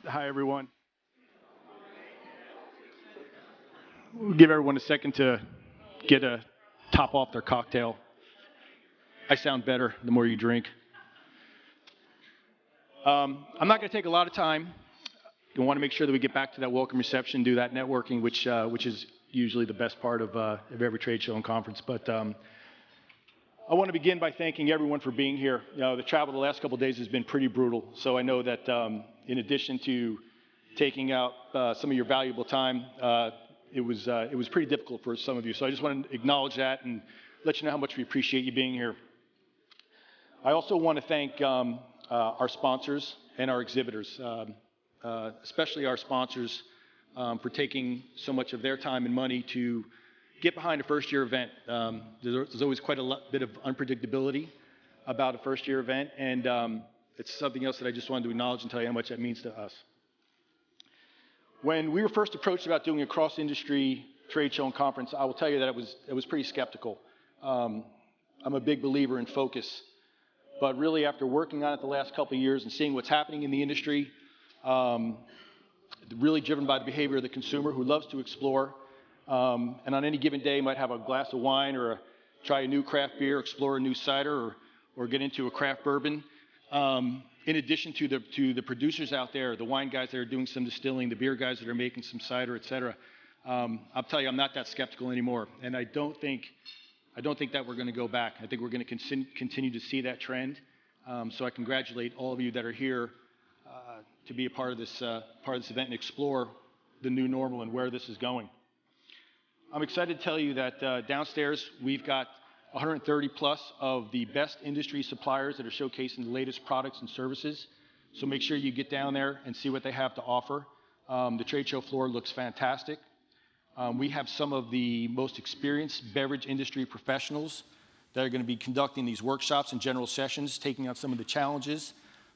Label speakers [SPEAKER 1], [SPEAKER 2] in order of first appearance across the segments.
[SPEAKER 1] Hi, everyone. We'll give everyone a second to get a top off their cocktail. I sound better the more you drink. I'm not going to take a lot of time. We want to make sure that we get back to that welcome reception, do that networking, which is usually the best part of every trade show and conference. But I want to begin by thanking everyone for being here. The travel the last couple of days has been pretty brutal. So I know that in addition to taking out some of your valuable time, it was pretty difficult for some of you. So I just want to acknowledge that and let you know how much we appreciate you being here. I also want to thank our sponsors and our exhibitors, especially our sponsors for taking so much of their time and money to get behind a first-year event. There's always quite a bit of unpredictability about a first-year event, and it's something else that I just wanted to acknowledge and tell you how much that means to us. When we were first approached about doing a cross-industry trade show and conference, I will tell you that it was pretty skeptical. I'm a big believer in focus, but really after working on it the last couple of years and seeing what's happening in the industry, really driven by the behavior of the consumer who loves to explore, and on any given day might have a glass of wine or try a new craft beer, explore a new cider, or get into a craft bourbon. In addition to the producers out there, the wine guys that are doing some distilling, the beer guys that are making some cider, et cetera, I'll tell you, I'm not that skeptical anymore. And I don't think that we're going to go back. I think we're going to continue to see that trend. So I congratulate all of you that are here to be a part of this event and explore the new normal and where this is going. I'm excited to tell you that downstairs we've got 130 plus of the best industry suppliers that are showcasing the latest products and services. So make sure you get down there and see what they have to offer. The trade show floor looks fantastic. We have some of the most experienced beverage industry professionals that are going to be conducting these workshops and general sessions, taking on some of the challenges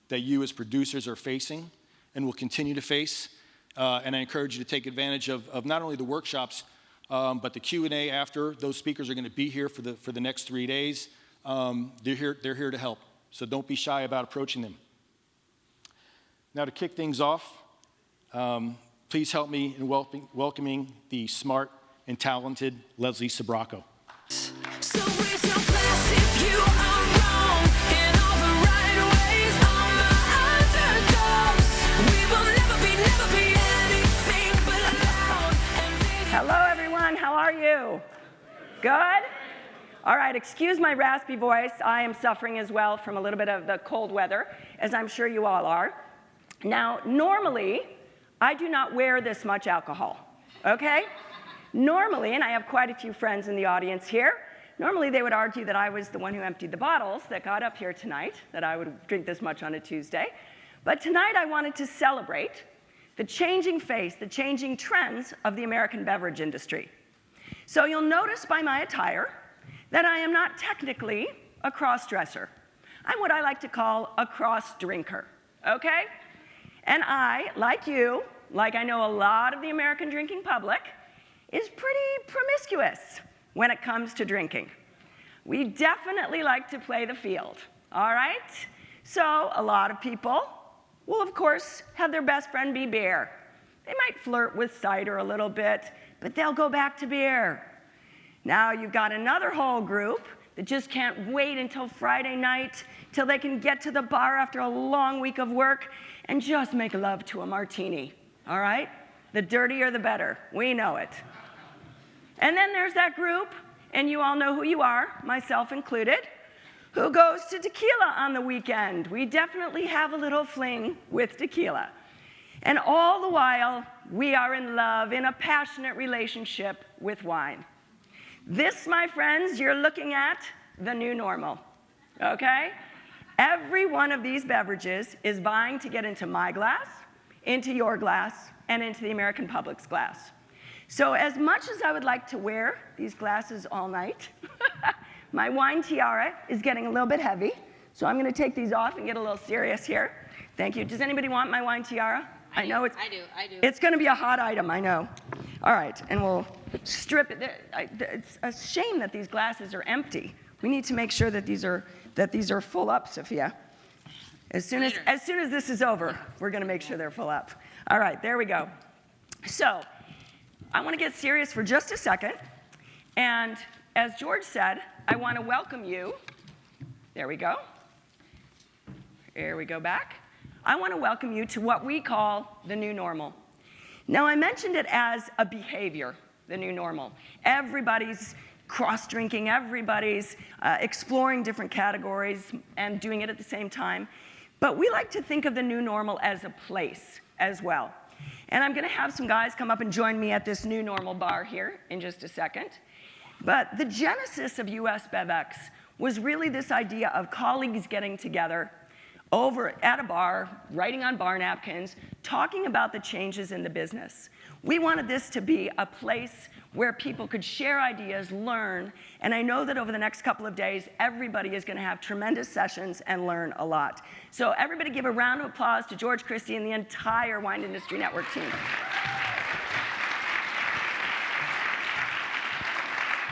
[SPEAKER 1] that you as producers are facing and will continue to face. And I encourage you to take advantage of not only the workshops, but the Q&A after. Those speakers are going to be here for the next 3 days. They're here to help, so don't be shy about approaching them. Now to kick things off, please help me in welcoming the smart and talented Leslie Sbrocco.
[SPEAKER 2] So raise your glass if you are wrong in all the right ways. On the underdogs, we will never be anything but loud and big.
[SPEAKER 3] Hello, everyone. How are you? Good? All right, excuse my raspy voice. I am suffering as well from a little bit of the cold weather, as I'm sure you all are. Now, normally, I do not wear this much alcohol, okay? Normally, and I have quite a few friends in the audience here, normally they would argue that I was the one who emptied the bottles that got up here tonight, that I would drink this much on a Tuesday. But tonight I wanted to celebrate the changing face, the changing trends of the American beverage industry. So you'll notice by my attire that I am not technically a cross-dresser. I'm what I like to call a cross-drinker, okay? And I, like you, like I know a lot of the American drinking public, is pretty promiscuous when it comes to drinking. We definitely like to play the field, all right? So a lot of people will, of course, have their best friend be beer. They might flirt with cider a little bit, but they'll go back to beer. Now you've got another whole group that just can't wait until Friday night, till they can get to the bar after a long week of work and just make love to a martini, all right? The dirtier the better, we know it. And then there's that group, and you all know who you are, myself included, who goes to tequila on the weekend. We definitely have a little fling with tequila. And all the while, we are in love, in a passionate relationship with wine. This, my friends, you're looking at the new normal, okay? Every one of these beverages is vying to get into my glass, into your glass, and into the American public's glass. So as much as I would like to wear these glasses all night, my wine tiara is getting a little bit heavy, so I'm going to take these off and get a little serious here. Thank you. Does anybody want my wine tiara? I know it's. I do. It's going to be a hot item, I know. All right, and we'll strip it. It's a shame that these glasses are empty. We need to make sure that these are full up, Sophia. As soon as this is over, we're going to make sure they're full up. All right, there we go. So I want to get serious for just a second. And as George said, I want to welcome you. There we go. Here we go back. I want to welcome you to what we call the new normal. Now, I mentioned it as a behavior, the new normal. Everybody's cross-drinking, everybody's exploring different categories and doing it at the same time. But we like to think of the new normal as a place as well. And I'm going to have some guys come up and join me at this new normal bar here in just a second. But the genesis of US BevX was really this idea of colleagues getting together over at a bar, writing on bar napkins, talking about the changes in the business. We wanted this to be a place where people could share ideas, learn, and I know that over the next couple of days, everybody is going to have tremendous sessions and learn a lot. So everybody give a round of applause to George Christie and the entire Wine Industry Network team.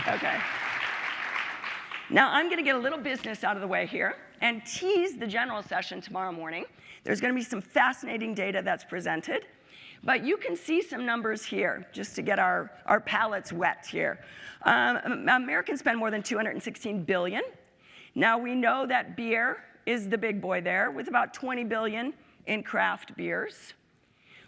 [SPEAKER 3] Okay. Now I'm going to get a little business out of the way here and tease the general session tomorrow morning. There's going to be some fascinating data that's presented. But you can see some numbers here, just to get our palates wet here. Americans spend more than $216 billion. Now, we know that beer is the big boy there, with about $20 billion in craft beers.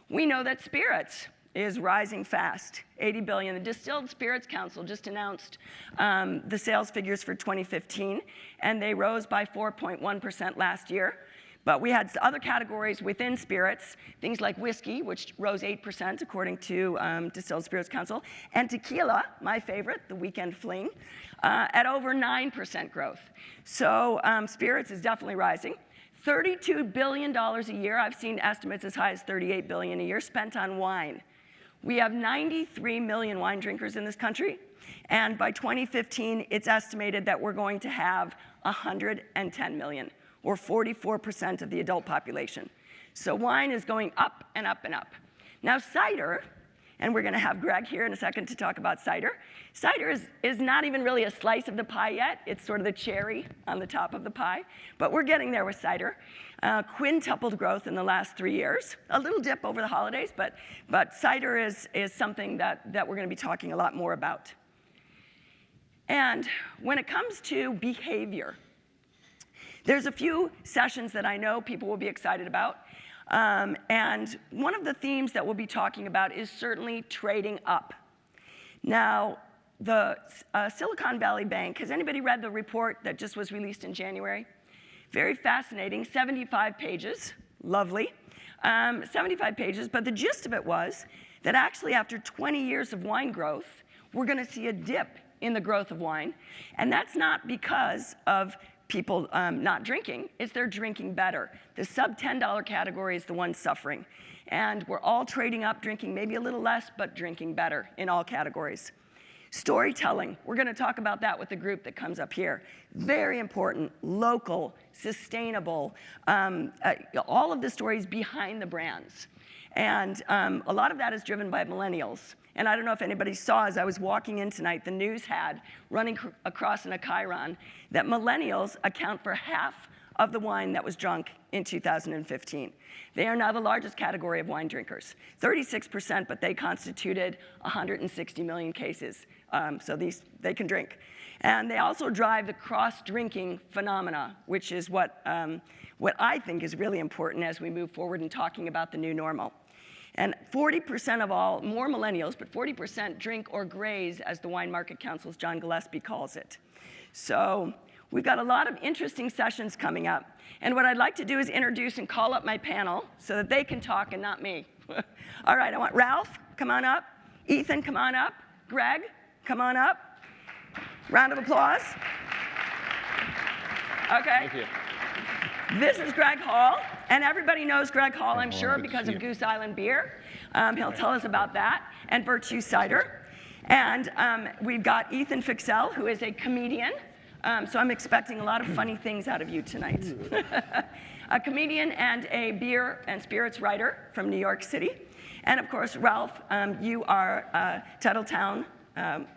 [SPEAKER 3] We know that spirits is rising fast, $80 billion. The Distilled Spirits Council just announced the sales figures for 2015, and they rose by 4.1% last year. But we had other categories within spirits, things like whiskey, which rose 8% according to Distilled Spirits Council, and tequila, my favorite, the Weekend Fling, at over 9% growth. So spirits is definitely rising. $32 billion a year, I've seen estimates as high as $38 billion a year spent on wine. We have 93 million wine drinkers in this country, and by 2015, it's estimated that we're going to have 110 million. Or 44% of the adult population. So wine is going up and up and up. Now cider, and we're going to have Greg here in a second to talk about cider. Cider is not even really a slice of the pie yet. It's sort of the cherry on the top of the pie. But we're getting there with cider. Quintupled growth in the last 3 years. A little dip over the holidays, but cider is something that we're going to be talking a lot more about. And when it comes to behavior, there's a few sessions that I know people will be excited about. And one of the themes that we'll be talking about is certainly trading up. Now, the Silicon Valley Bank, has anybody read the report that just was released in January? Very fascinating, 75 pages, lovely. 75 pages, but the gist of it was that actually after 20 years of wine growth, we're gonna see a dip in the growth of wine. And that's not because of people not drinking, it's they're drinking better. The sub $10 category is the one suffering. And we're all trading up, drinking maybe a little less, but drinking better in all categories. Storytelling, we're gonna talk about that with the group that comes up here. Very important, local, sustainable, all of the stories behind the brands. And a lot of that is driven by millennials. And I don't know if anybody saw, as I was walking in tonight, the news had, running across in a chyron, that millennials account for half of the wine that was drunk in 2015. They are now the largest category of wine drinkers, 36%, but they constituted 160 million cases. So they can drink. And they also drive the cross-drinking phenomena, which is what I think is really important as we move forward in talking about the new normal. And 40% of all, more millennials, but 40% drink or graze, as the Wine Market Council's John Gillespie calls it. So we've got a lot of interesting sessions coming up. And what I'd like to do is introduce and call up my panel so that they can talk and not me. All right, I want Ralph, come on up. Ethan, come on up. Greg, come on up. Round of applause. Okay.
[SPEAKER 1] Thank you.
[SPEAKER 3] This is Greg Hall, and everybody knows Greg Hall, I'm sure, because of Goose Island Beer. He'll tell us about that, and Virtue Cider. And we've got Ethan Fixell, who is a comedian, so I'm expecting a lot of funny things out of you tonight. A comedian and a beer and spirits writer from New York City. And of course, Ralph, you are Tuttletown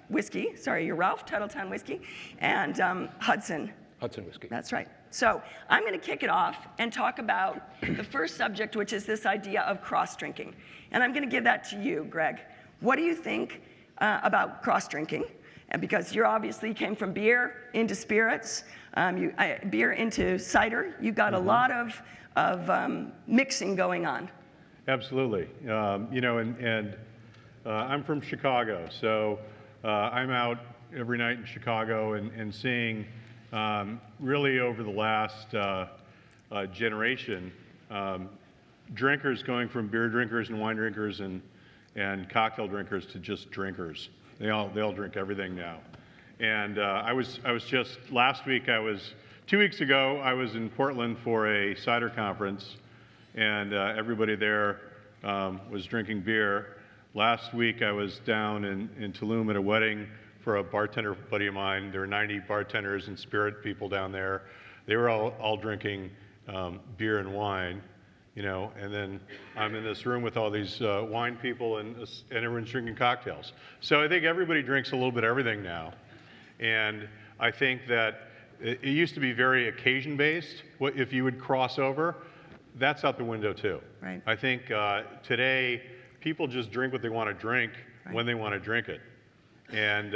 [SPEAKER 3] Whiskey. Sorry, you're Ralph, Tuttletown Whiskey, and Hudson
[SPEAKER 4] Hudson whiskey.
[SPEAKER 3] That's right. So I'm going to kick it off and talk about the first subject, which is this idea of cross-drinking. And I'm going to give that to you, Greg. What do you think about cross-drinking? And because you obviously came from beer into spirits, beer into cider, you've got a lot of mixing going on.
[SPEAKER 5] Absolutely. You know, I'm from Chicago, so I'm out every night in Chicago and seeing really over the last generation, drinkers going from beer drinkers and wine drinkers and cocktail drinkers to just drinkers. They all drink everything now. And I was just last week. 2 weeks ago. I was in Portland for a cider conference, and everybody there was drinking beer. Last week I was down in Tulum at a wedding for a bartender buddy of mine. There were 90 bartenders and spirit people down there. They were all drinking beer and wine, you know, and then I'm in this room with all these wine people and everyone's drinking cocktails. So I think everybody drinks a little bit of everything now. And I think that it used to be very occasion-based. If you would cross over, that's out the window too.
[SPEAKER 3] Right.
[SPEAKER 5] I think today people just drink what they want to drink when they want to drink it. And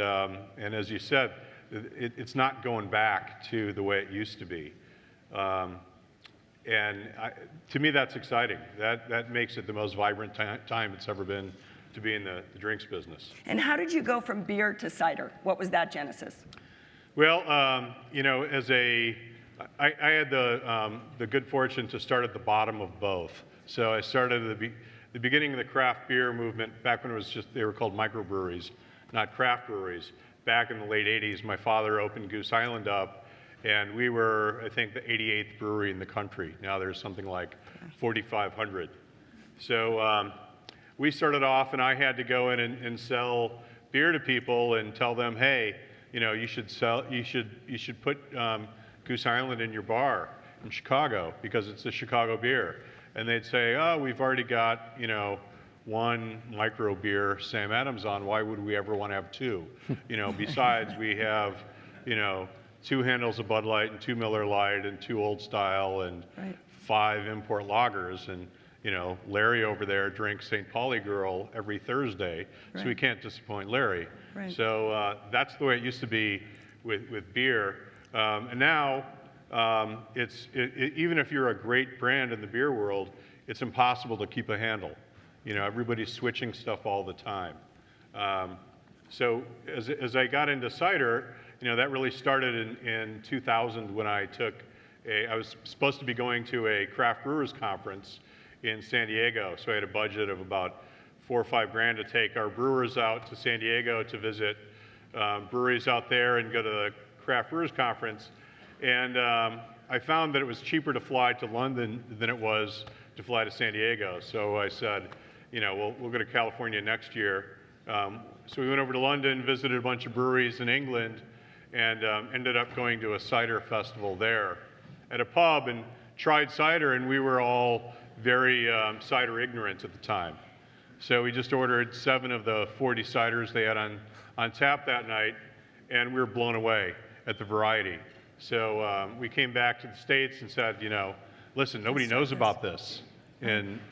[SPEAKER 5] as you said, it's not going back to the way it used to be. To me, that's exciting. That makes it the most vibrant time it's ever been to be in the drinks business.
[SPEAKER 3] And how did you go from beer to cider? What was that genesis?
[SPEAKER 5] Well, you know, I had the good fortune to start at the bottom of both. So I started at the beginning of the craft beer movement back when they were called microbreweries, not craft breweries. Back in the late 80s, my father opened Goose Island up, and we were, I think, the 88th brewery in the country. Now there's something like 4,500. So we started off, and I had to go in and sell beer to people and tell them, hey, you know, you should put Goose Island in your bar in Chicago because it's a Chicago beer. And they'd say, oh, we've already got, you know, one micro beer, Sam Adams on. Why would we ever want to have two? You know, besides we have, you know, 2 handles of Bud Light and 2 Miller Lite and 2 Old Style and 5 import lagers. And, you know, Larry over there drinks St. Pauli Girl every Thursday, so we can't disappoint Larry.
[SPEAKER 3] Right.
[SPEAKER 5] So that's the way it used to be with beer. And now, even if you're a great brand in the beer world, it's impossible to keep a handle. You know, everybody's switching stuff all the time. So as I got into cider, you know, that really started in 2000 when I was supposed to be going to a craft brewers conference in San Diego. So I had a budget of about $4 or $5 grand to take our brewers out to San Diego to visit breweries out there and go to the craft brewers conference. And I found that it was cheaper to fly to London than it was to fly to San Diego. So I said, you know, we'll go to California next year. So we went over to London, visited a bunch of breweries in England, and ended up going to a cider festival there at a pub and tried cider, and we were all very cider ignorant at the time. So we just ordered 7 of the 40 ciders they had on tap that night, and we were blown away at the variety. So we came back to the States and said, you know, listen, nobody knows about this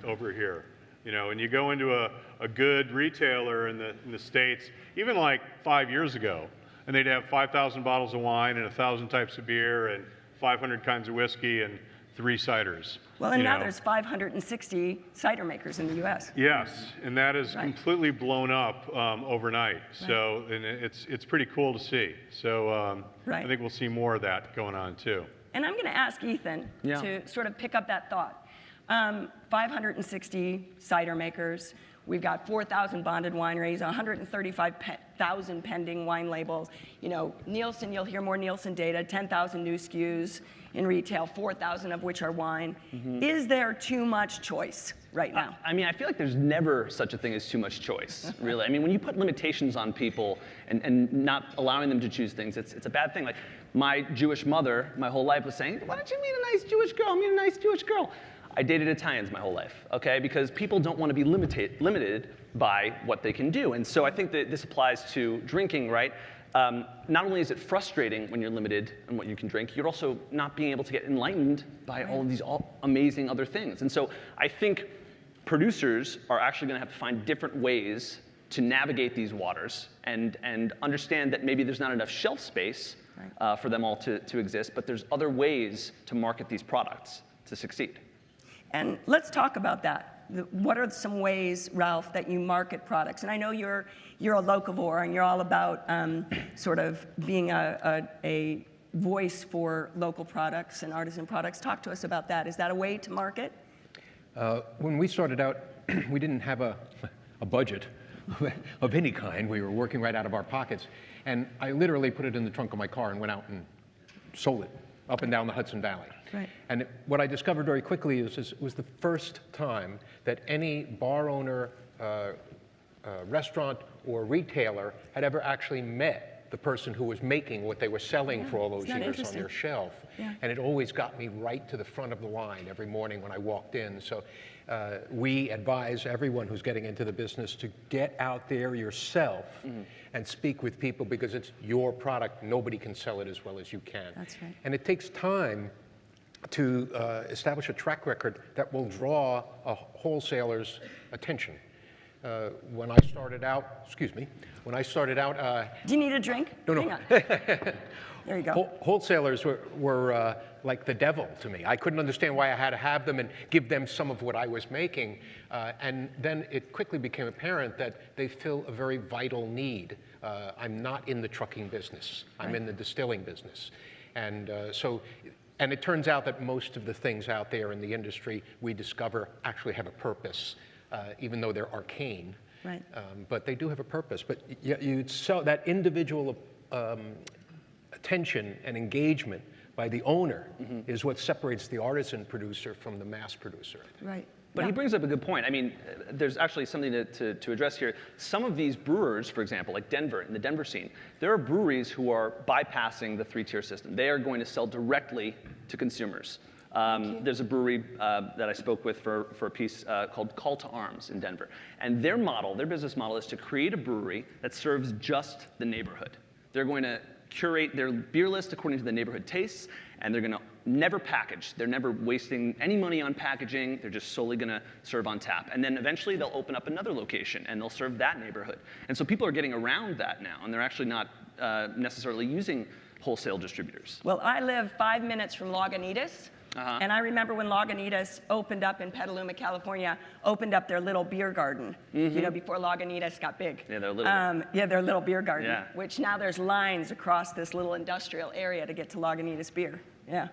[SPEAKER 5] over here. You know, and you go into a good retailer in the States, even like 5 years ago, and they'd have 5,000 bottles of wine and 1,000 types of beer and 500 kinds of whiskey and 3 ciders.
[SPEAKER 3] Well, and now there's 560 cider makers in the U.S.
[SPEAKER 5] Yes, and that is completely blown up overnight. So, and it's pretty cool to see. So I think we'll see more of that going on too.
[SPEAKER 3] And I'm going to ask Ethan to sort of pick up that thought. 560 cider makers. We've got 4,000 bonded wineries, 135,000 pending wine labels. You know, Nielsen, you'll hear more Nielsen data, 10,000 new SKUs in retail, 4,000 of which are wine. Is there too much choice right now?
[SPEAKER 6] I mean, I feel like there's never such a thing as too much choice, really. I mean, when you put limitations on people and not allowing them to choose things, it's a bad thing. Like, my Jewish mother, my whole life, was saying, why don't you meet a nice Jewish girl? Meet a nice Jewish girl. I dated Italians my whole life, okay? Because people don't want to be limited by what they can do. And so I think that this applies to drinking, right? not only is it frustrating when you're limited on what you can drink, you're also not being able to get enlightened by all of these amazing other things. And so I think producers are actually going to have to find different ways to navigate these waters and understand that maybe there's not enough shelf space for them all to exist, but there's other ways to market these products to succeed.
[SPEAKER 3] And let's talk about that. What are some ways, Ralph, that you market products? And I know you're a locavore and you're all about sort of being a voice for local products and artisan products. Talk to us about that. Is that a way to market?
[SPEAKER 4] When we started out, we didn't have a budget of any kind. We were working right out of our pockets. And I literally put it in the trunk of my car and went out and sold it up and down the Hudson Valley.
[SPEAKER 3] Right.
[SPEAKER 4] And what I discovered very quickly is it was the first time that any bar owner, restaurant, or retailer had ever actually met the person who was making what they were selling for all those years on their shelf.
[SPEAKER 3] Yeah.
[SPEAKER 4] And it always got me right to the front of the line every morning when I walked in. So we advise everyone who's getting into the business to get out there yourself and speak with people, because it's your product. Nobody can sell it as well as you can.
[SPEAKER 3] That's right.
[SPEAKER 4] And it takes time to establish a track record that will draw a wholesaler's attention. When I started out, when I started out...
[SPEAKER 3] Do you need a drink?
[SPEAKER 4] No.
[SPEAKER 3] Hang on. There you go.
[SPEAKER 4] Wholesalers were like the devil to me. I couldn't understand why I had to have them and give them some of what I was making. And then it quickly became apparent that they fill a very vital need. I'm not in the trucking business. I'm in the distilling business. And and it turns out that most of the things out there in the industry we discover actually have a purpose, even though they're arcane.
[SPEAKER 3] Right.
[SPEAKER 4] But they do have a purpose. But so that individual attention and engagement by the owner is what separates the artisan producer from the mass producer.
[SPEAKER 3] Right.
[SPEAKER 6] But he brings up a good point. I mean, there's actually something to address here. Some of these brewers, for example, like Denver, in the Denver scene, there are breweries who are bypassing the three-tier system. They are going to sell directly to consumers. There's a brewery that I spoke with for a piece called Call to Arms in Denver. And their business model is to create a brewery that serves just the neighborhood. They're going to curate their beer list according to the neighborhood tastes, and they're going to never package. They're never wasting any money on packaging. They're just solely going to serve on tap. And then eventually they'll open up another location and they'll serve that neighborhood. And so people are getting around that now, and they're actually not necessarily using wholesale distributors.
[SPEAKER 3] Well, I live 5 minutes from Lagunitas. And I remember when Lagunitas opened up in Petaluma, California, opened up their little beer garden, you know, before Lagunitas got big.
[SPEAKER 6] Yeah, their little
[SPEAKER 3] their little beer garden,
[SPEAKER 6] Yeah.
[SPEAKER 3] which now there's lines across this little industrial area to get to Lagunitas beer. Yeah.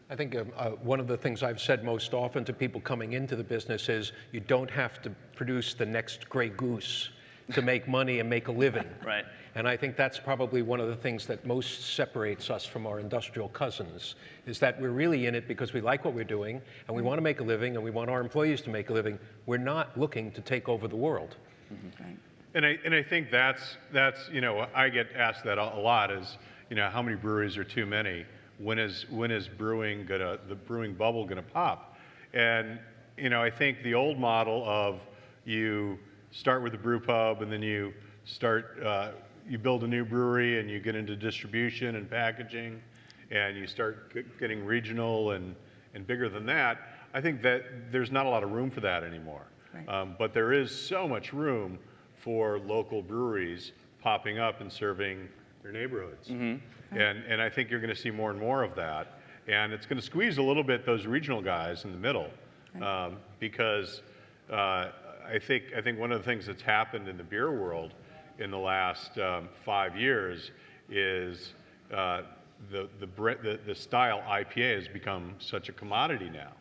[SPEAKER 4] I think one of the things I've said most often to people coming into the business is you don't have to produce the next Grey Goose to make money and make a living.
[SPEAKER 6] Right.
[SPEAKER 4] And I think that's probably one of the things that most separates us from our industrial cousins, is that we're really in it because we like what we're doing, and we want to make a living, and we want our employees to make a living. We're not looking to take over the world.
[SPEAKER 3] Right.
[SPEAKER 5] And I think that's you know, I get asked that a lot, is, you know, how many breweries are too many? When is the brewing bubble gonna pop? And, you know, I think the old model of you start with a brew pub and then you start, you build a new brewery and you get into distribution and packaging and you start getting regional and bigger than that. I think that there's not a lot of room for that anymore.
[SPEAKER 3] Right.
[SPEAKER 5] But there is so much room for local breweries popping up and serving their neighborhoods. And I think you're going to see more and more of that. And it's going to squeeze a little bit those regional guys in the middle, because I think one of the things that's happened in the beer world in the last 5 years is the style IPA has become such a commodity now.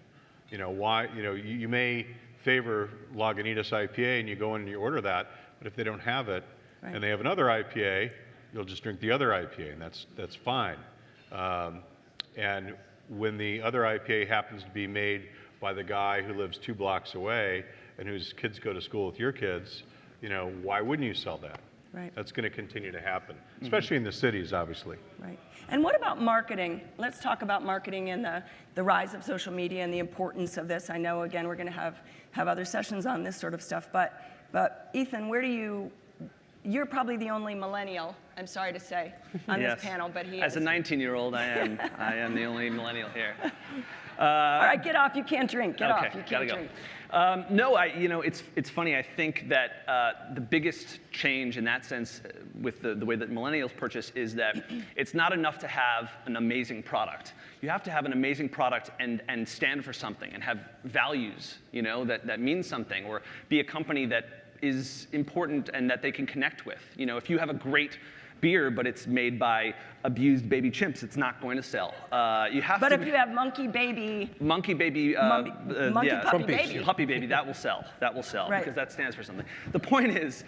[SPEAKER 5] You know, why? You know, you may favor Lagunitas IPA and you go in and you order that, but if they don't have it and they have another IPA, you'll just drink the other IPA, and that's fine. And when the other IPA happens to be made by the guy who lives 2 blocks away and whose kids go to school with your kids, you know, why wouldn't you sell that?
[SPEAKER 3] Right.
[SPEAKER 5] That's going to continue to happen, especially in the cities, obviously.
[SPEAKER 3] Right. And what about marketing? Let's talk about marketing and the rise of social media and the importance of this. I know, again, we're going to have other sessions on this sort of stuff, but Ethan, where do you're probably the only millennial, I'm sorry to say, on
[SPEAKER 6] Yes.
[SPEAKER 3] this panel, but he
[SPEAKER 6] As
[SPEAKER 3] is.
[SPEAKER 6] a 19-year-old, I am the only millennial here.
[SPEAKER 3] All right, get off. You can't drink. Get off. You
[SPEAKER 6] gotta
[SPEAKER 3] can't
[SPEAKER 6] go.
[SPEAKER 3] drink.
[SPEAKER 6] No, it's funny. I think that the biggest change in that sense with the way that millennials purchase is that it's not enough to have an amazing product. You have to have an amazing product and stand for something and have values, that mean something, or be a company that is important and that they can connect with. If you have a great beer, but it's made by abused baby chimps, it's not going to sell. You have
[SPEAKER 3] But
[SPEAKER 6] to.
[SPEAKER 3] if you have monkey baby,
[SPEAKER 6] Monkey baby,
[SPEAKER 3] monkey puppy baby.
[SPEAKER 6] Puppy baby, that will sell. That will sell
[SPEAKER 3] Right.
[SPEAKER 6] because that stands for something. The point is,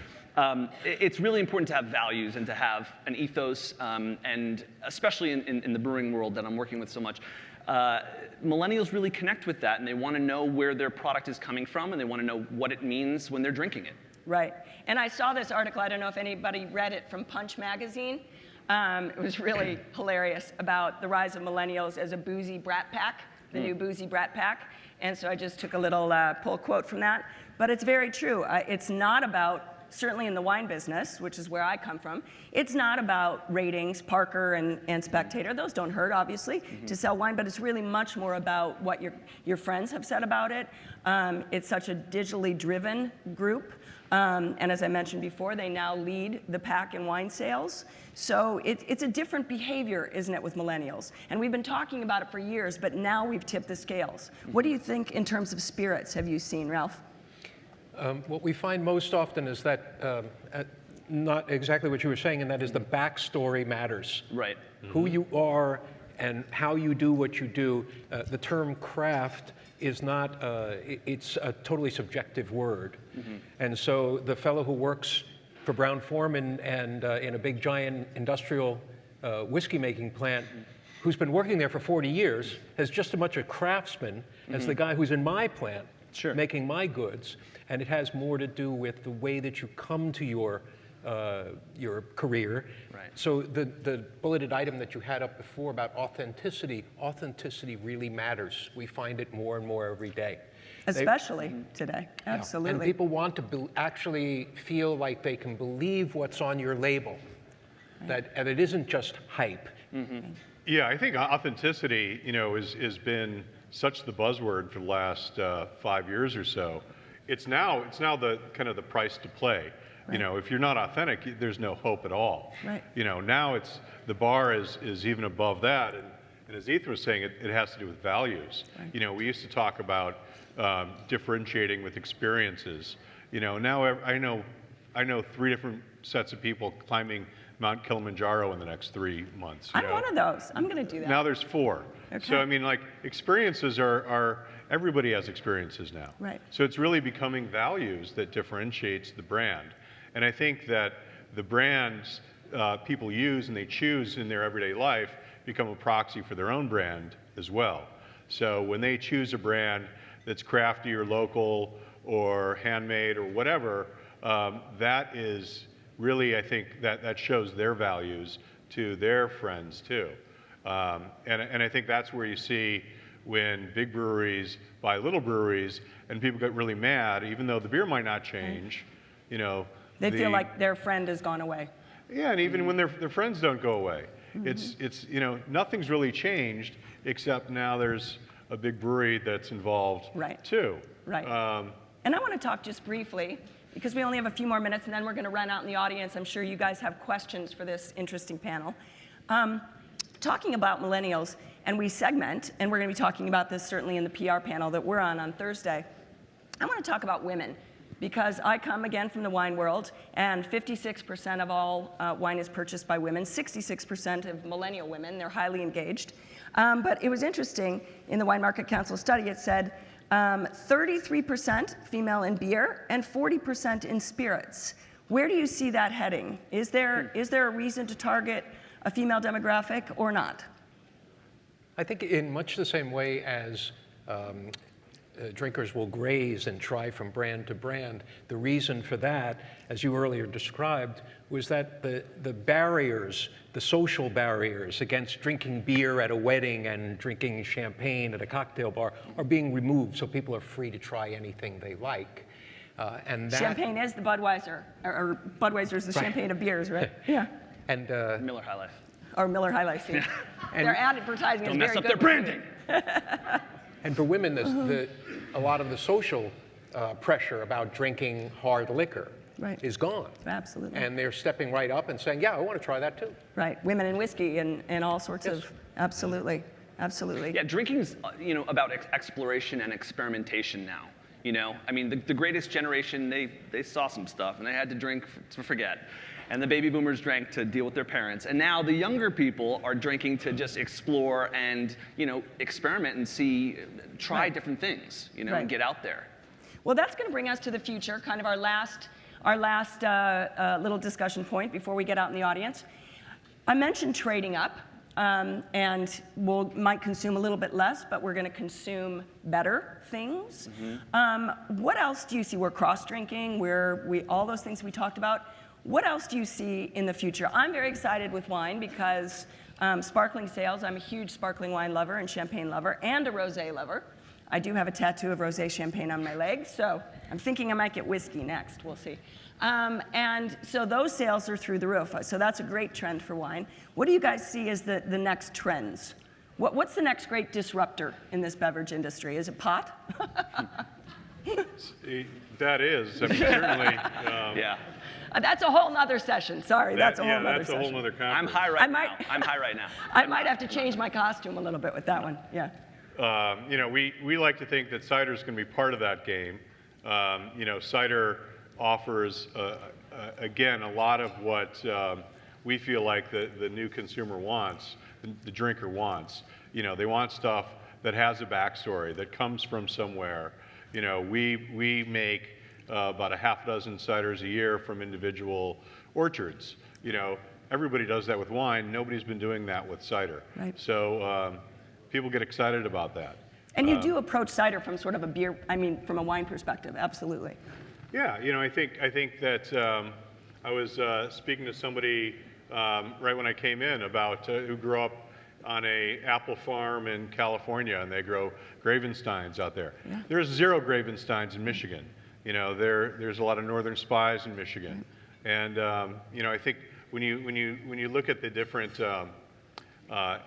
[SPEAKER 6] it's really important to have values and to have an ethos, and especially in the brewing world that I'm working with so much, millennials really connect with that, and they want to know where their product is coming from, and they want to know what it means when they're drinking it.
[SPEAKER 3] Right. And I saw this article, I don't know if anybody read it, from Punch Magazine. It was really hilarious about the rise of millennials as a boozy brat pack, the new boozy brat pack. And so I just took a little pull quote from that. But it's very true. It's not about, certainly in the wine business, which is where I come from, it's not about ratings, Parker and Spectator. Those don't hurt, obviously, to sell wine, but it's really much more about what your friends have said about it. It's such a digitally driven group. And as I mentioned before, they now lead the pack in wine sales. So it's a different behavior, isn't it, with millennials? And we've been talking about it for years, but now we've tipped the scales. What do you think in terms of spirits have you seen, Ralph?
[SPEAKER 4] What we find most often is that not exactly what you were saying, and that is the backstory matters.
[SPEAKER 6] Right.
[SPEAKER 4] Who you are and how you do what you do. The term craft is not, it's a totally subjective word. And so the fellow who works for Brown-Forman and in a big giant industrial whiskey making plant, who's been working there for 40 years, has just as much a craftsman as the guy who's in my plant making my goods. And it has more to do with the way that you come to your career.
[SPEAKER 6] Right.
[SPEAKER 4] So the bulleted item that you had up before about authenticity really matters. We find it more and more every day.
[SPEAKER 3] Especially today,
[SPEAKER 4] Yeah.
[SPEAKER 3] absolutely.
[SPEAKER 4] And people want to actually feel like they can believe what's on your label, and it isn't just hype.
[SPEAKER 5] Yeah, I think authenticity, has been such the buzzword for the last 5 years or so. It's now the kind of the price to play. If you're not authentic, there's no hope at all.
[SPEAKER 3] Right.
[SPEAKER 5] Now the bar is even above that, and as Ethan was saying, it has to do with values.
[SPEAKER 3] Right.
[SPEAKER 5] We used to talk about differentiating with experiences. Now I know 3 different sets of people climbing Mount Kilimanjaro in the next 3 months.
[SPEAKER 3] I'm one of those. I'm going to do that.
[SPEAKER 5] Now there's 4.
[SPEAKER 3] Okay.
[SPEAKER 5] So experiences are everybody has experiences now.
[SPEAKER 3] Right.
[SPEAKER 5] So it's really becoming values that differentiates the brand. And I think that the brands people use and they choose in their everyday life become a proxy for their own brand as well. So when they choose a brand that's crafty or local or handmade or whatever, that is really, I think, that shows their values to their friends too. And I think that's where you see when big breweries buy little breweries and people get really mad, even though the beer might not change,
[SPEAKER 3] They feel like their friend has gone away.
[SPEAKER 5] Yeah, and even when their friends don't go away. It's nothing's really changed except now there's a big brewery that's involved too.
[SPEAKER 3] Right. And I want to talk just briefly, because we only have a few more minutes and then we're going to run out in the audience. I'm sure you guys have questions for this interesting panel. Talking about millennials, and we segment, and we're going to be talking about this certainly in the PR panel that we're on Thursday. I want to talk about women, because I come again from the wine world, and 56% of all wine is purchased by women, 66% of millennial women. They're highly engaged. But it was interesting, in the Wine Market Council study, it said 33% female in beer and 40% in spirits. Where do you see that heading? Is there a reason to target a female demographic or not?
[SPEAKER 4] I think in much the same way as drinkers will graze and try from brand to brand, the reason for that, as you earlier described, was that the barriers, the social barriers against drinking beer at a wedding and drinking champagne at a cocktail bar are being removed, so people are free to try anything they like. And that,
[SPEAKER 3] Champagne is the Budweiser, or Budweiser is the champagne of beers, right? Yeah.
[SPEAKER 4] And
[SPEAKER 6] Miller High Life.
[SPEAKER 3] Or Miller High Life. Yeah.
[SPEAKER 4] And
[SPEAKER 3] Their advertising
[SPEAKER 6] Don't
[SPEAKER 3] is
[SPEAKER 6] mess
[SPEAKER 3] very
[SPEAKER 6] up
[SPEAKER 3] good.
[SPEAKER 6] their branding.
[SPEAKER 4] And for women, a lot of the social pressure about drinking hard liquor is gone.
[SPEAKER 3] Absolutely.
[SPEAKER 4] And they're stepping right up and saying, yeah, I want to try that too.
[SPEAKER 3] Right. Women in whiskey and all sorts of. Absolutely. Absolutely.
[SPEAKER 6] Yeah, drinking's about exploration and experimentation now. I mean, the greatest generation, they saw some stuff and they had to drink to forget. And the baby boomers drank to deal with their parents. And now the younger people are drinking to just explore and, experiment and try different things, and get out there.
[SPEAKER 3] Well, that's going to bring us to the future, kind of our last little discussion point before we get out in the audience. I mentioned trading up. And might consume a little bit less, but we're going to consume better things. What else do you see? We're cross-drinking, all those things we talked about. What else do you see in the future? I'm very excited with wine because sparkling sales, I'm a huge sparkling wine lover and champagne lover and a rosé lover. I do have a tattoo of rosé champagne on my leg, so I'm thinking I might get whiskey next. We'll see. And so those sales are through the roof. So that's a great trend for wine. What do you guys see as the next trends? What's the next great disruptor in this beverage industry? Is it pot?
[SPEAKER 5] That is, I mean, certainly.
[SPEAKER 6] Yeah.
[SPEAKER 3] That's a whole nother session. Sorry, that's a whole nother
[SPEAKER 5] that's
[SPEAKER 3] session.
[SPEAKER 5] a whole nother conference.
[SPEAKER 6] I'm high right now. I'm high right now.
[SPEAKER 3] I might have to change my costume a little bit with that one. Yeah.
[SPEAKER 5] We like to think that cider is going to be part of that game. Cider offers, again, a lot of what we feel like the new consumer wants, the drinker wants. They want stuff that has a backstory, that comes from somewhere. We make about a half dozen ciders a year from individual orchards. Everybody does that with wine. Nobody's been doing that with cider.
[SPEAKER 3] Right.
[SPEAKER 5] So people get excited about that.
[SPEAKER 3] And you do approach cider from sort of from a wine perspective, absolutely.
[SPEAKER 5] Yeah, I think that I was speaking to somebody right when I came in about who grew up on a apple farm in California, and they grow Gravensteins out there. Yeah. There's 0 Gravensteins in Michigan. There's a lot of northern spies in Michigan, and I think when you look at the different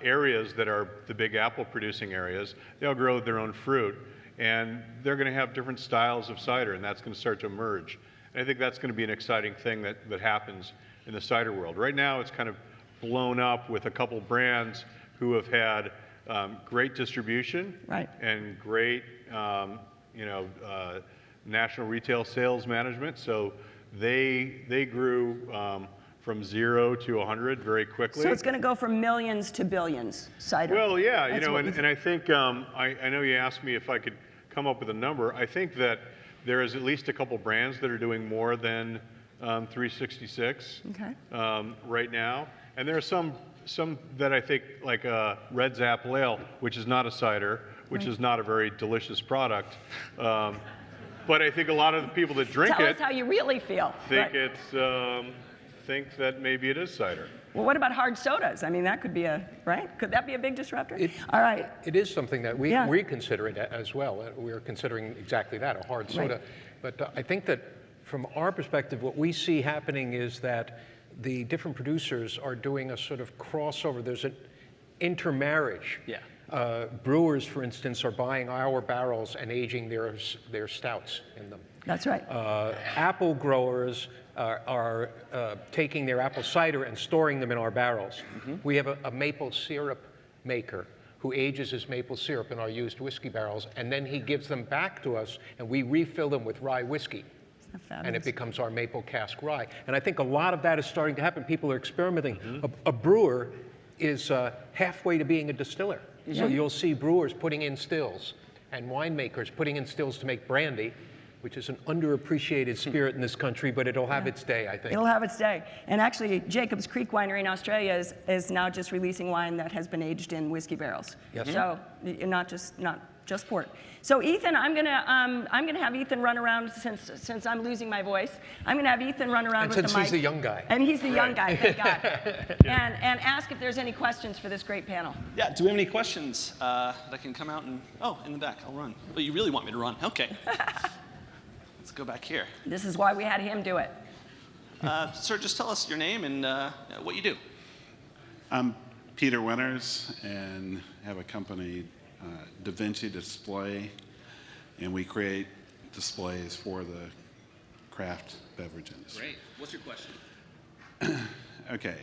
[SPEAKER 5] areas that are the big apple producing areas, they all grow their own fruit, and they're going to have different styles of cider, and that's going to start to emerge. And I think that's going to be an exciting thing that happens in the cider world. Right now, it's kind of blown up with a couple brands who have had great distribution and great, national retail sales management. So they grew from 0 to 100 very quickly.
[SPEAKER 3] So it's going to go from millions to billions, cider.
[SPEAKER 5] Well, yeah, and I think, I know you asked me if I could come up with a number. I think that there is at least a couple brands that are doing more than 366 right now. And there are some that I think, like Red's Apple Ale, which is not a cider, which is not a very delicious product. But I think a lot of the people that drink
[SPEAKER 3] Tell us how you really feel.
[SPEAKER 5] Think that maybe it is cider.
[SPEAKER 3] Well, what about hard sodas? I mean, that could be could that be a big disruptor? All right.
[SPEAKER 4] It is something that we consider it as well. We're considering exactly that, a hard soda. Right. But I think that from our perspective, what we see happening is that the different producers are doing a sort of crossover. There's an intermarriage. Yeah. Brewers, for instance, are buying our barrels and aging their stouts in them.
[SPEAKER 3] That's right.
[SPEAKER 4] Apple growers are taking their apple cider and storing them in our barrels. Mm-hmm. We have a maple syrup maker who ages his maple syrup in our used whiskey barrels, and then he gives them back to us, and we refill them with rye whiskey. And it becomes our maple cask rye. And I think a lot of that is starting to happen. People are experimenting. Mm-hmm. A brewer is halfway to being a distiller. Mm-hmm. So you'll see brewers putting in stills and winemakers putting in stills to make brandy, which is an underappreciated spirit in this country, but it'll have its day, I think. It'll have its day. And actually, Jacob's Creek Winery in Australia is now just releasing wine that has been aged in whiskey barrels. Yes. So not just port. So Ethan, I'm gonna have Ethan run around since I'm losing my voice. I'm gonna have Ethan run around with the mic. And since he's the young guy. And he's the young guy, thank God. And ask if there's any questions for this great panel.
[SPEAKER 6] Yeah, do we have any questions that can come out and, in the back, I'll run. Well, you really want me to run, okay. Let's go back here.
[SPEAKER 3] This is why we had him do it.
[SPEAKER 6] Sir, just tell us your name and what you do.
[SPEAKER 7] I'm Peter Winters and have a company, Da Vinci Display, and we create displays for the craft beverage industry.
[SPEAKER 6] Great. What's your question?
[SPEAKER 7] Okay.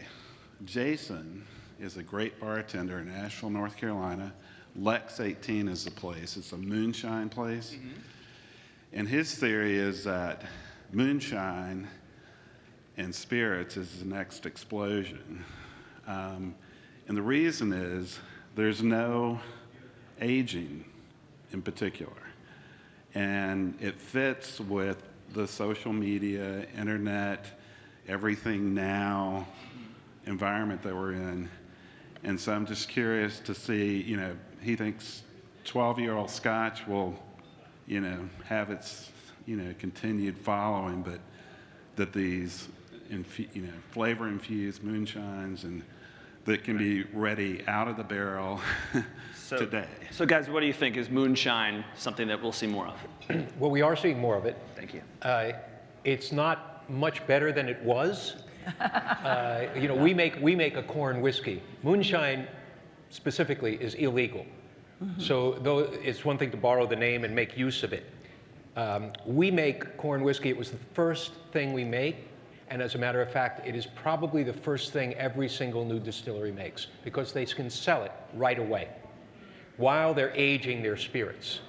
[SPEAKER 7] Jason is a great bartender in Asheville, North Carolina. Lex 18 is the place. It's a moonshine place. Mm-hmm. And his theory is that moonshine and spirits is the next explosion. And the reason is there's no aging in particular. And it fits with the social media, internet, everything now environment that we're in. And so I'm just curious to see, he thinks 12-year-old Scotch will, have its, continued following, but that these, flavor-infused moonshines and that can be ready out of the barrel today.
[SPEAKER 6] So guys, what do you think? Is moonshine something that we'll see more of?
[SPEAKER 4] Well, we are seeing more of it.
[SPEAKER 6] Thank you.
[SPEAKER 4] It's not much better than it was. We make a corn whiskey. Moonshine specifically is illegal. Mm-hmm. So though it's one thing to borrow the name and make use of it. We make corn whiskey. It was the first thing we make. And as a matter of fact, it is probably the first thing every single new distillery makes because they can sell it right away while they're aging their spirits.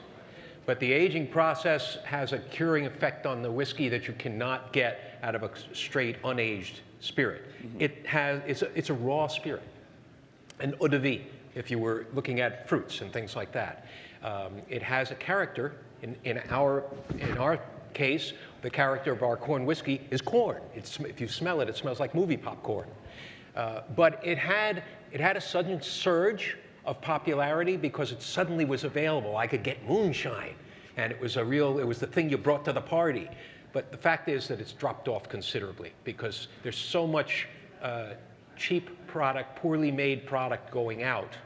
[SPEAKER 4] But the aging process has a curing effect on the whiskey that you cannot get out of a straight unaged spirit. Mm-hmm. It's a raw spirit, an eau de vie, if you were looking at fruits and things like that. It has a character. In our case, the character of our corn whiskey is corn. If you smell it, it smells like movie popcorn. But it had a sudden surge of popularity because it suddenly was available. I could get moonshine, and it was the thing you brought to the party. But the fact is that it's dropped off considerably because there's so much cheap product, poorly made product going out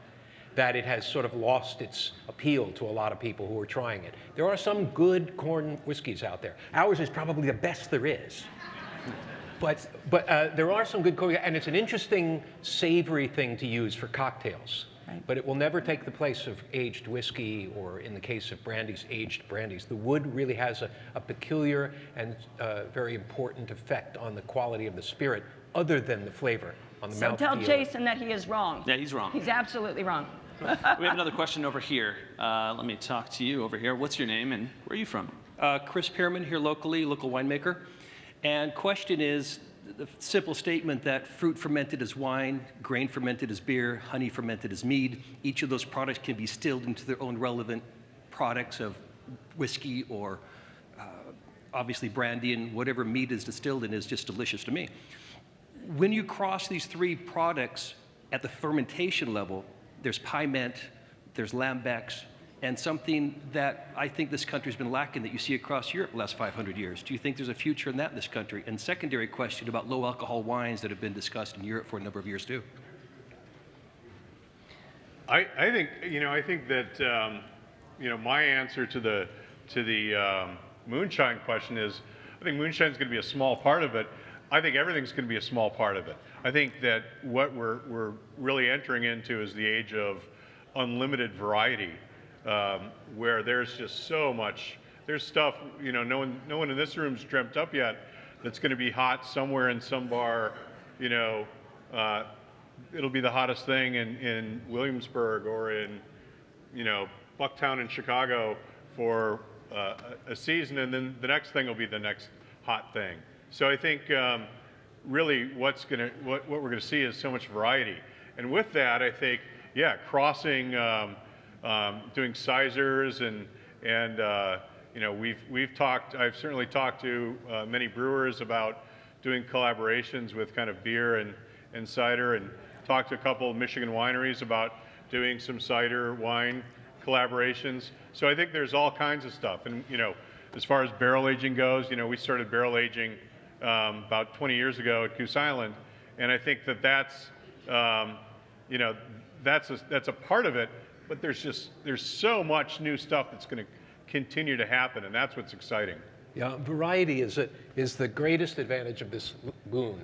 [SPEAKER 4] that it has sort of lost its appeal to a lot of people who are trying it. There are some good corn whiskeys out there. Ours is probably the best there is. But there are some good corn, and it's an interesting savory thing to use for cocktails. Right. But it will never take the place of aged whiskey, or in the case of brandies, aged brandies. The wood really has a peculiar and very important effect on the quality of the spirit, other than the flavor on the mouthfeel.
[SPEAKER 3] So tell Jason that he is wrong.
[SPEAKER 6] Yeah, he's wrong.
[SPEAKER 3] He's absolutely wrong.
[SPEAKER 6] We have another question over here. Let me talk to you over here. What's your name and where are you from?
[SPEAKER 8] Chris Pearman here locally, local winemaker. And question is, the simple statement that fruit fermented as wine, grain fermented as beer, honey fermented as mead, each of those products can be distilled into their own relevant products of whiskey or obviously brandy, and whatever mead is distilled in is just delicious to me. When you cross these three products at the fermentation level, there's Pyment, there's Lambeck's, and something that I think this country's been lacking that you see across Europe the last 500 years. Do you think there's a future in that in this country? And secondary question about low alcohol wines that have been discussed in Europe for a number of years too.
[SPEAKER 5] I think that my answer to the moonshine question is, I think moonshine's going to be a small part of it. I think everything's going to be a small part of it. I think that what we're really entering into is the age of unlimited variety, where there's just so much. There's stuff no one in this room's dreamt up yet that's going to be hot somewhere in some bar. It'll be the hottest thing in Williamsburg or in Bucktown in Chicago for a season, and then the next thing will be the next hot thing. So I think really what we're going to see is so much variety, and with that, I think crossing, doing Ciders and we've talked. I've certainly talked to many brewers about doing collaborations with kind of beer and cider, and talked to a couple of Michigan wineries about doing some cider wine collaborations. So I think there's all kinds of stuff, and as far as barrel aging goes, we started barrel aging about 20 years ago at Goose Island, and I think that's a part of it. But there's so much new stuff that's going to continue to happen, and that's what's exciting.
[SPEAKER 4] Yeah, variety is the greatest advantage of this boon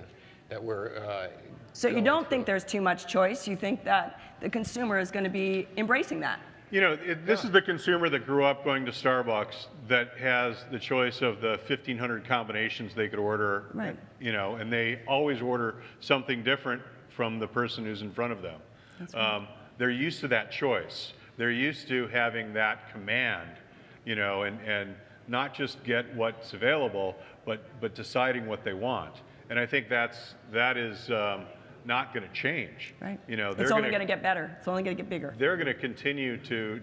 [SPEAKER 4] that we're
[SPEAKER 3] So you
[SPEAKER 4] going
[SPEAKER 3] don't think
[SPEAKER 4] through.
[SPEAKER 3] there's too much choice? You think that the consumer is going to be embracing that?
[SPEAKER 5] You know, this is the consumer that grew up going to Starbucks that has the choice of the 1,500 combinations they could order.
[SPEAKER 3] Right.
[SPEAKER 5] You know, and they always order something different from the person who's in front of them.
[SPEAKER 3] That's right.
[SPEAKER 5] They're used to that choice. They're used to having that command, you know, and not just get what's available, but deciding what they want. And I think that is not going to change.
[SPEAKER 3] Right.
[SPEAKER 5] You know,
[SPEAKER 3] It's only going to get better. It's only going to get bigger.
[SPEAKER 5] they're going to continue to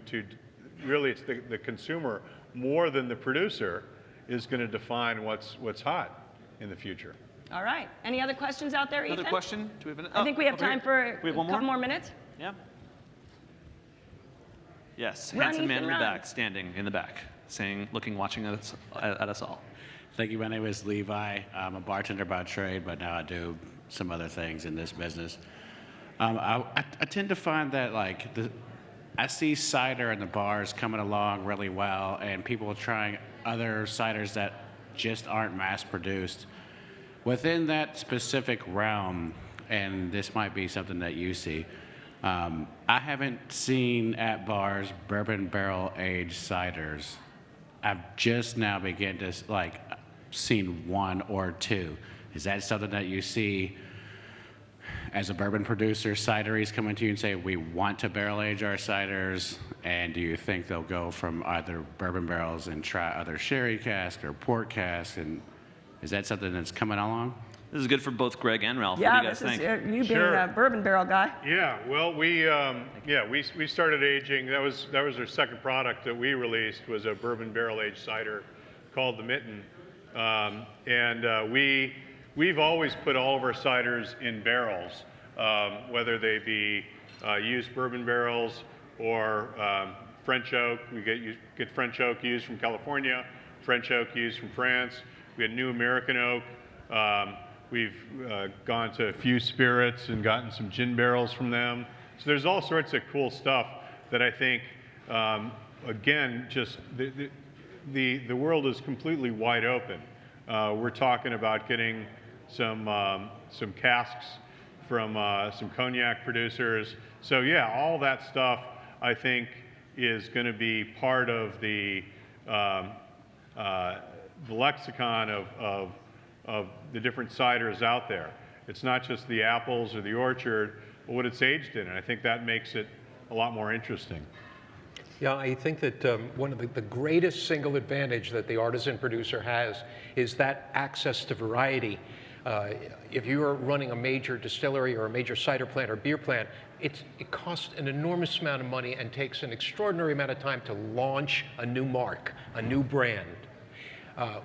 [SPEAKER 5] really, it's the consumer more than the producer is going to define what's hot in the future.
[SPEAKER 3] All right. Any other questions out there,
[SPEAKER 9] Another
[SPEAKER 3] Ethan?
[SPEAKER 9] question? Do we have
[SPEAKER 3] I think we have
[SPEAKER 9] over here.
[SPEAKER 3] time for
[SPEAKER 9] We have one
[SPEAKER 3] a couple
[SPEAKER 9] more?
[SPEAKER 3] more minutes.
[SPEAKER 9] Yeah. Yes,
[SPEAKER 3] Run,
[SPEAKER 9] handsome man
[SPEAKER 3] Ethan,
[SPEAKER 9] in the
[SPEAKER 3] run.
[SPEAKER 9] back, standing in the back, saying, looking, watching at us all.
[SPEAKER 10] Thank you. My name is Levi. I'm a bartender by trade, but now I do some other things in this business. I tend to find that I see cider in the bars coming along really well, and people trying other ciders that just aren't mass produced. Within that specific realm, and this might be something that you see, I haven't seen at bars bourbon barrel aged ciders. I've just now begun to seen one or two. Is that something that you see as a bourbon producer? Cideries coming to you and say, we want to barrel age our ciders, and do you think they'll go from either bourbon barrels and try other sherry cask or port cask? And is that something that's coming along?
[SPEAKER 9] This is good for both Greg and Ralph.
[SPEAKER 3] Yeah,
[SPEAKER 9] what do you guys
[SPEAKER 3] this is
[SPEAKER 9] think?
[SPEAKER 3] you being
[SPEAKER 5] Sure.
[SPEAKER 3] a bourbon barrel guy.
[SPEAKER 5] Yeah, well, we started aging. That was our second product that we released, was a bourbon barrel aged cider called the Mitten, we've always put all of our ciders in barrels, whether they be used bourbon barrels or French oak. We get French oak used from California, French oak used from France. We had new American oak. We've gone to a few spirits and gotten some gin barrels from them. So there's all sorts of cool stuff that I think, again, just the world is completely wide open. We're talking about getting some casks from some cognac producers. So yeah, all that stuff I think is going to be part of the lexicon of the different ciders out there. It's not just the apples or the orchard, but what it's aged in, and I think that makes it a lot more interesting.
[SPEAKER 4] Yeah, I think that one of the greatest single advantage that the artisan producer has is that access to variety. If you're running a major distillery or a major cider plant or beer plant, it costs an enormous amount of money and takes an extraordinary amount of time to launch a new mark, a new brand.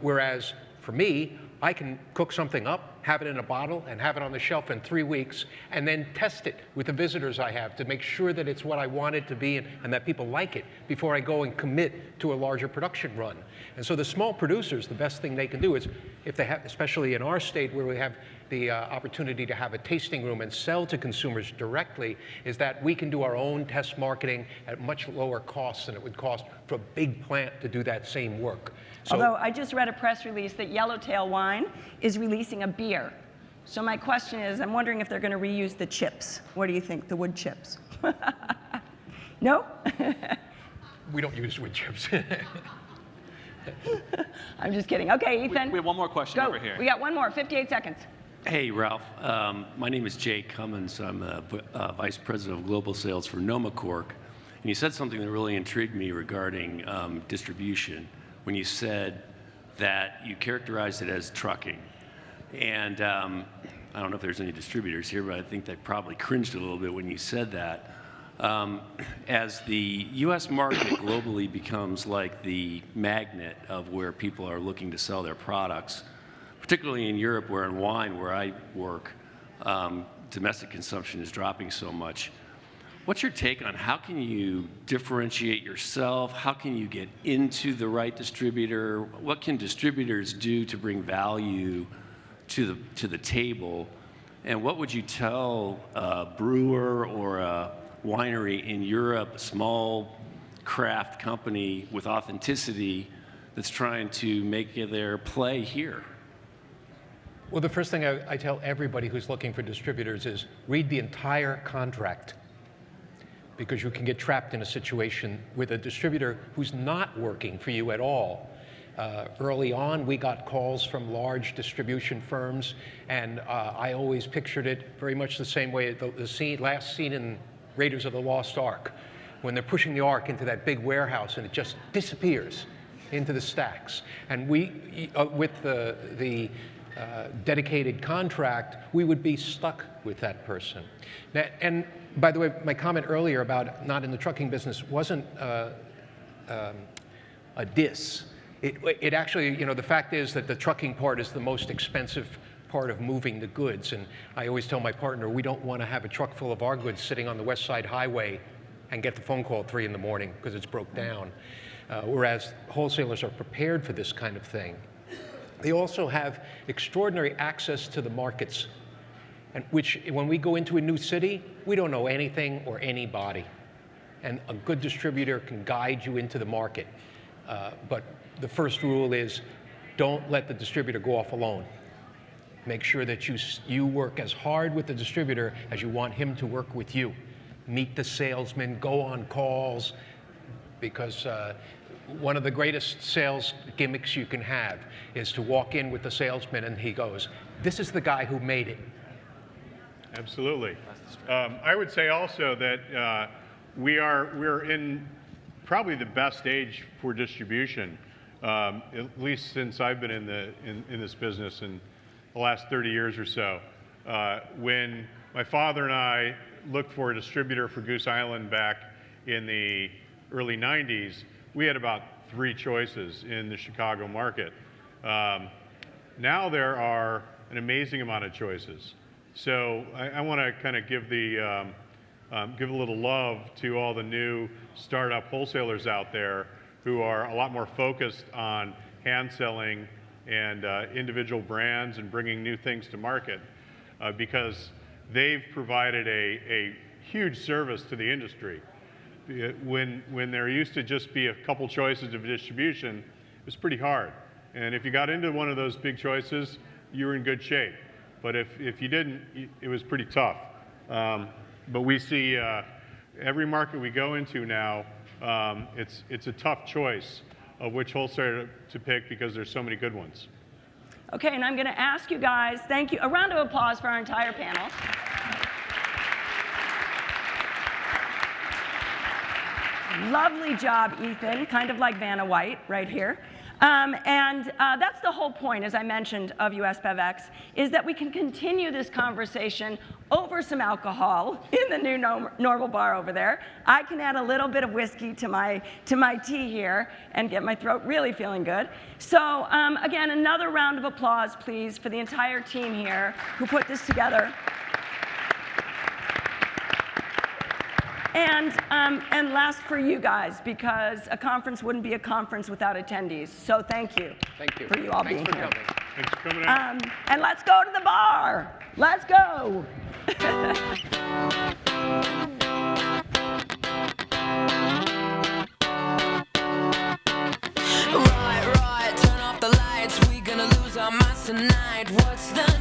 [SPEAKER 4] Whereas for me, I can cook something up, have it in a bottle, and have it on the shelf in 3 weeks, and then test it with the visitors I have to make sure that it's what I want it to be and that people like it before I go and commit to a larger production run. And so the small producers, the best thing they can do is, if they have, especially in our state where we have the opportunity to have a tasting room and sell to consumers directly, is that we can do our own test marketing at much lower costs than it would cost for a big plant to do that same work. So,
[SPEAKER 3] Although I just read a press release that Yellowtail Wine is releasing a beer. So my question is, I'm wondering if they're going to reuse the chips. What do you think, the wood chips? No?
[SPEAKER 4] we don't use wood chips.
[SPEAKER 3] I'm just kidding. Okay, Ethan.
[SPEAKER 9] We have one more question
[SPEAKER 3] Go.
[SPEAKER 9] over here.
[SPEAKER 3] We got one more, 58 seconds.
[SPEAKER 11] Hey, Ralph. My name is Jay Cummins. I'm the Vice President of Global Sales for Nomacork. And you said something that really intrigued me regarding distribution when you said that you characterized it as trucking. And I don't know if there's any distributors here, but I think they probably cringed a little bit when you said that. As the U.S. market globally becomes like the magnet of where people are looking to sell their products, particularly in Europe, where in wine, where I work, domestic consumption is dropping so much. What's your take on how can you differentiate yourself? How can you get into the right distributor? What can distributors do to bring value to the table? And what would you tell a brewer or a winery in Europe, a small craft company with authenticity, that's trying to make their play here?
[SPEAKER 4] Well, the first thing I tell everybody who's looking for distributors is read the entire contract, because you can get trapped in a situation with a distributor who's not working for you at all. Early on, we got calls from large distribution firms, and I always pictured it very much the same way, the last scene in Raiders of the Lost Ark, when they're pushing the Ark into that big warehouse and it just disappears into the stacks. And we, with the dedicated contract, we would be stuck with that person. Now, and by the way, my comment earlier about not in the trucking business wasn't a diss. It actually, you know, the fact is that the trucking part is the most expensive part of moving the goods. And I always tell my partner, we don't want to have a truck full of our goods sitting on the West Side Highway and get the phone call at 3 in the morning because it's broke down. Whereas wholesalers are prepared for this kind of thing. They also have extraordinary access to the markets, and which, when we go into a new city, we don't know anything or anybody. And a good distributor can guide you into the market. But the first rule is don't let the distributor go off alone. Make sure that you work as hard with the distributor as you want him to work with you. Meet the salesman, go on calls, because one of the greatest sales gimmicks you can have is to walk in with the salesman and he goes, "This is the guy who made it."
[SPEAKER 5] Absolutely. I would say also that we're in probably the best age for distribution, at least since I've been in this business in the last 30 years or so. When my father and I looked for a distributor for Goose Island back in the early 90s, we had about 3 choices in the Chicago market. Now there are an amazing amount of choices. So I want to kind of give give a little love to all the new startup wholesalers out there who are a lot more focused on hand selling and individual brands and bringing new things to market, because they've provided a huge service to the industry. When there used to just be a couple choices of distribution, it was pretty hard. And if you got into one of those big choices, you were in good shape. But if you didn't, it was pretty tough. But we see every market we go into now, it's a tough choice of which wholesaler to pick because there's so many good ones.
[SPEAKER 3] Okay, and I'm going to ask you guys, thank you, a round of applause for our entire panel. Lovely job, Ethan, kind of like Vanna White right here. That's the whole point, as I mentioned, of US BevX, is that we can continue this conversation over some alcohol in the new normal bar over there. I can add a little bit of whiskey to my tea here and get my throat really feeling good. So again, another round of applause, please, for the entire team here who put this together. And last for you guys, because a conference wouldn't be a conference without attendees. So thank you.
[SPEAKER 4] Thank you.
[SPEAKER 3] For you all
[SPEAKER 4] Thanks
[SPEAKER 3] being
[SPEAKER 4] for
[SPEAKER 3] here.
[SPEAKER 4] coming.
[SPEAKER 5] Thanks for coming out.
[SPEAKER 3] And let's go to the bar. Let's go.
[SPEAKER 2] Right, turn off the lights. We gonna lose our minds tonight. What's the